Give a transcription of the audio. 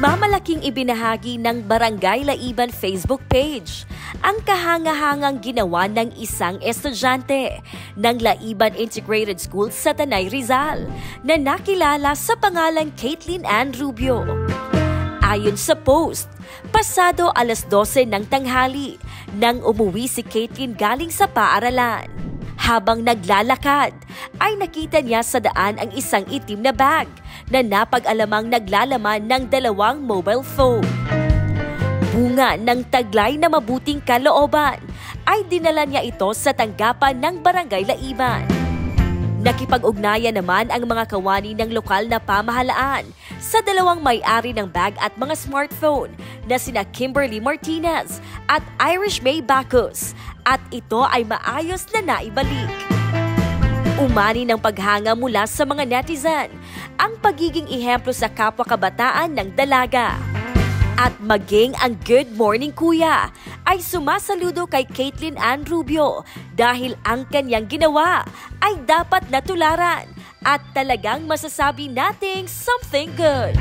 Nagmamalaking ibinahagi ng Barangay Laiban Facebook page ang kahangahangang ginawa ng isang estudyante ng Laiban Integrated School sa Tanay, Rizal na nakilala sa pangalang Caitlin Ann Rubio. Ayon sa post, pasado alas 12 ng tanghali nang umuwi si Caitlin galing sa paaralan. Habang naglalakad, ay nakita niya sa daan ang isang itim na bag na napag-alamang naglalaman ng 2 mobile phone. Bunga ng taglay na mabuting kalooban, ay dinala niya ito sa tanggapan ng Barangay Laiban. Nakipag-ugnayan naman ang mga kawani ng lokal na pamahalaan sa 2 may-ari ng bag at mga smartphone na sina Kimberly Martinez at Irish May Bacchus, at ito ay maayos na naibalik. Umani ng paghanga mula sa mga netizen ang pagiging ehemplo sa kapwa kabataan ng dalaga. At maging ang Good Morning Kuya ay sumasaludo kay Caitlin Ann Rubio dahil ang kanyang ginawa ay dapat natularan at talagang masasabi nating something good.